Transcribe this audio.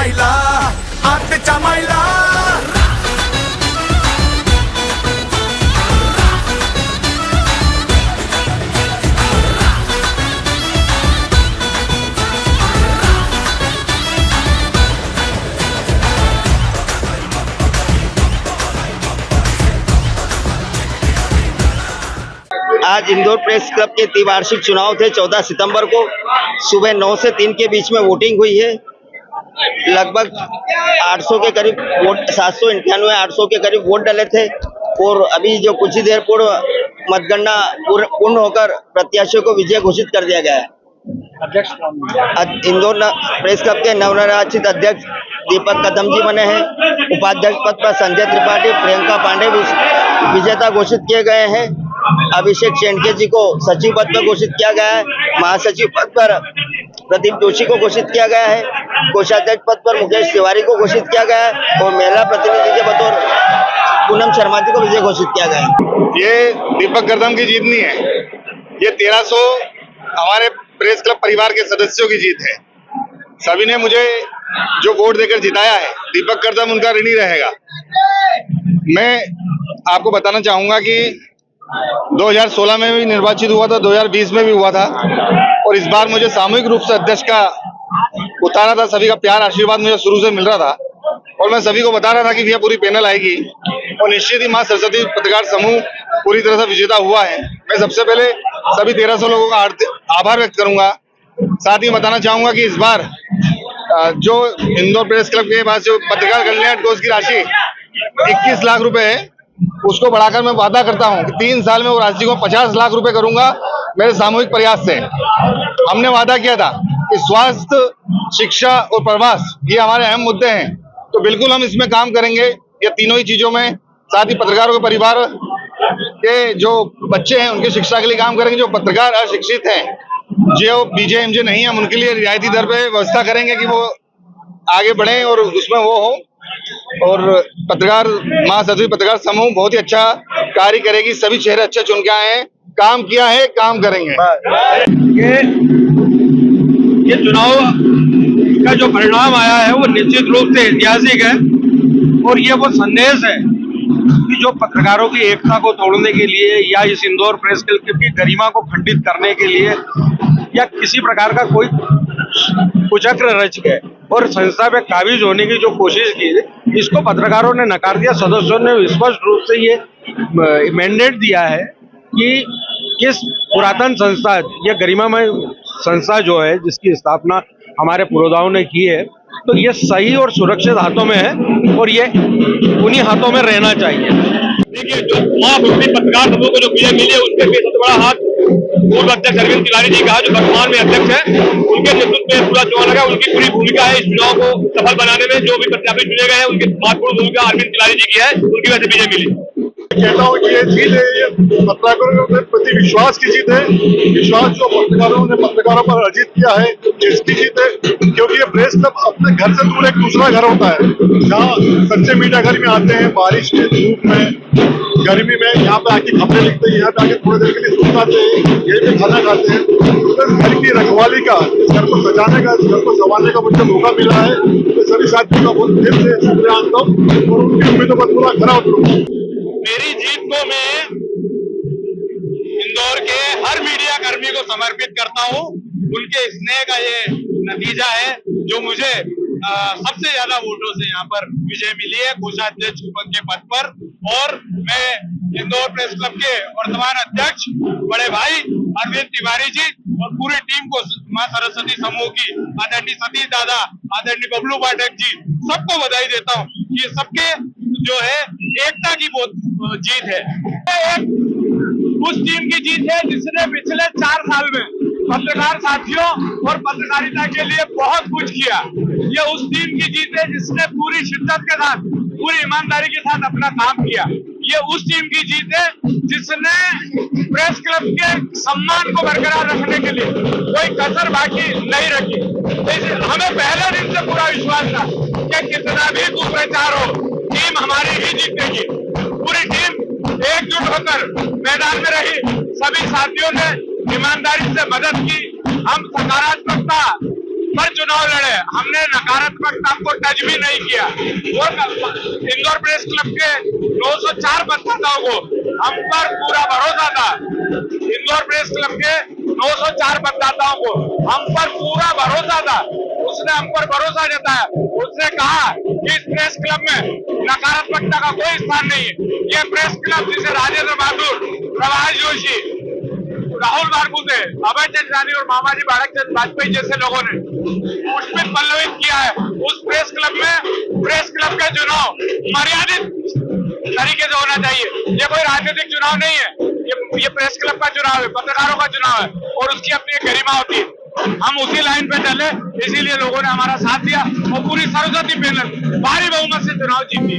जमायला आत जमायला। आज इंदौर प्रेस क्लब के त्रिवार्षिक चुनाव थे 14 सितंबर को। सुबह 9 से 3 के बीच में वोटिंग हुई है। लगभग 800 के करीब वोट, 791 800 के करीब वोट डले थे और अभी जो कुछ ही देर पूर्व मतगणना पूर्ण होकर प्रत्याशियों को विजय घोषित कर दिया गया है। इंदौर प्रेस क्लब के नवनिर्वाचित अध्यक्ष दीपक कदम जी बने हैं। उपाध्यक्ष पद पर संजय त्रिपाठी, प्रियंका पांडे विजेता घोषित किए गए हैं। अभिषेक शेंडके जी को सचिव पद पर घोषित किया गया है। महासचिव पद पर प्रदीप जोशी को घोषित किया गया है। कोषाध्यक्ष पद पर मुकेश तिवारी को घोषित किया गया है और महिला प्रतिनिधि के बतौर पूनम शर्मा जी को विजय घोषित किया गया है। ये दीपक कर्दम की जीत नहीं है, ये 1300 हमारे प्रेस क्लब परिवार के सदस्यों की जीत है। सभी ने मुझे जो वोट देकर जिताया है, दीपक कर्दम उनका ऋणी रहेगा। मैं आपको बताना चाहूंगा कि 2016 में भी निर्वाचित हुआ था, 2020 में भी हुआ था और इस बार मुझे सामूहिक रूप से अध्यक्ष का उतारा था। सभी का प्यार आशीर्वाद मुझे शुरू से मिल रहा था और मैं सभी को बता रहा था कि भैया पूरी पैनल आएगी और निश्चित ही मां सरस्वती पत्रकार समूह पूरी तरह से विजेता हुआ है। मैं सबसे पहले सभी 1300 लोगों का आभार व्यक्त करूंगा। साथ ही बताना चाहूंगा कि इस बार जो इंदौर प्रेस क्लब के पास जो पत्रकार कल्याण कोष की राशि 21 लाख रुपए है, उसको बढ़ाकर मैं वादा करता हूं कि 3 साल में वो राशि को 50 लाख रुपए करूंगा मेरे सामूहिक प्रयास से। हमने वादा किया था कि स्वास्थ्य, शिक्षा और प्रवास ये हमारे अहम मुद्दे हैं, तो बिल्कुल हम इसमें काम करेंगे। ये तीनों ही चीजों में, साथ ही पत्रकारों के परिवार के जो बच्चे हैं उनकी शिक्षा के लिए काम करेंगे। जो पत्रकार अशिक्षित हैं, जो बीजेएमजे नहीं है, हम उनके लिए रियायती दर पे व्यवस्था करेंगे कि वो आगे बढ़े और उसमें वो हो। और पत्रकार मां सरस्वती पत्रकार समूह बहुत ही अच्छा कार्य करेगी। सभी चेहरे अच्छे चुन के आए हैं, काम किया है, काम करेंगे। ये चुनाव का जो परिणाम आया है वो निश्चित रूप से ऐतिहासिक है और ये वो संदेश है कि जो पत्रकारों की एकता को तोड़ने के लिए या इस इंदौर प्रेस क्लब की गरिमा को खंडित करने के लिए या किसी प्रकार का कोई कुचक्र रच गए और संस्था पे काबिज होने की जो कोशिश की, इसको पत्रकारों ने नकार दिया। सदस्यों ने स्पष्ट रूप से ये मैंडेट दिया है कि किस पुरातन संस्था, ये गरिमामय संस्था जो है जिसकी स्थापना हमारे पुरोधाओं ने की है, तो ये सही और सुरक्षित हाथों में है और ये उन्हीं हाथों में रहना चाहिए। देखिए, जो पत्रकार समूह को जो विजय मिली है उसके पीछे सबसे बड़ा हाथ पूर्व अध्यक्ष अरविंद तिवारी जी का, जो वर्तमान में अध्यक्ष है, उनके नेतृत्व में पूरा चुनाव लगा। उनकी पूरी भूमिका है इस चुनाव को सफल बनाने में। जो भी प्रत्याशी चुने गए हैं उनकी महत्वपूर्ण भूमिका अरविंद तिवारी जी की है, उनकी वजह से विजय मिली। कहता हूँ कि ये जीत है, ये पत्रकारों के प्रति विश्वास की जीत है। विश्वास जो पत्रकारों पर अर्जित किया है, इसकी जीत है। क्योंकि ये प्रेस क्लब अपने घर से दूर एक दूसरा घर होता है, जहाँ सच्चे मीडिया घर में आते हैं, बारिश में, धूप में, गर्मी में, यहाँ पे आके खबरें लिखते हैं, यहाँ पे आके थोड़ी देर के लिए सुन पाते हैं, यहीं पे खाना खाते हैं। तो घर की रखवाली का, घर को सजाने का, घर को संभालने का मुझे मौका मिला है। तो सभी साथियों का बहुत दिल से शुक्रिया मानता हूँ और उनकी उम्मीदों पर पूरा खरा उतरूंगा। मेरी जीत को मैं इंदौर के हर मीडिया कर्मी को समर्पित करता हूं। उनके स्नेह का ये नतीजा है जो मुझे सबसे ज्यादा वोटों से यहाँ पर विजय मिली है कोषाध्यक्ष के पद पर। और मैं इंदौर प्रेस क्लब के वर्तमान अध्यक्ष बड़े भाई अरविंद तिवारी जी और पूरी टीम को, मां सरस्वती समूह की आदरणीय सतीश दादा, आदरणीय बबलू पाठक जी, सबको बधाई देता हूँ। ये सबके जो है एकता की बहुत जीत है। एक उस टीम की जीत है जिसने पिछले 4 साल में पत्रकार साथियों और पत्रकारिता के लिए बहुत कुछ किया। ये उस टीम की जीत है जिसने पूरी शिद्दत के साथ, पूरी ईमानदारी के साथ अपना काम किया। ये उस टीम की जीत है जिसने प्रेस क्लब के सम्मान को बरकरार रखने के लिए कोई कसर बाकी नहीं रखी। हमें पहले दिन से पूरा विश्वास था कि कितना भी कुप्रचार हो, टीम हमारी ही जीतेगी। पूरी टीम एकजुट होकर मैदान में रही। सभी साथियों ने ईमानदारी से मदद की। हम सकारात्मकता पर चुनाव लड़े, हमने नकारात्मकता को टच भी नहीं किया। और इंदौर प्रेस क्लब के 904 मतदाताओं को हम पर पूरा भरोसा था। इंदौर प्रेस क्लब के 904 मतदाताओं को हम पर पूरा भरोसा था। उसने हम पर भरोसा जताया। उसने कहा कि इस प्रेस क्लब में नकारात्मकता का कोई स्थान नहीं है। ये प्रेस क्लब जिसे राजेंद्र बहादुर, प्रभाष जोशी, राहुल मार्बूते, अभय चंद्रानी और मामाजी बालक चंद वाजपेयी जैसे लोगों ने पुष्पित पल्लवित किया है, उस प्रेस क्लब में प्रेस क्लब का चुनाव मर्यादित तरीके से होना चाहिए। ये कोई राजनीतिक चुनाव नहीं है, ये प्रेस क्लब का चुनाव है, पत्रकारों का चुनाव है और उसकी अपनी एक गरिमा होती है। हम उसी लाइन पे चले, इसीलिए लोगों ने हमारा साथ दिया और पूरी सरस्वती पैनल भारी बहुमत से चुनाव जीती।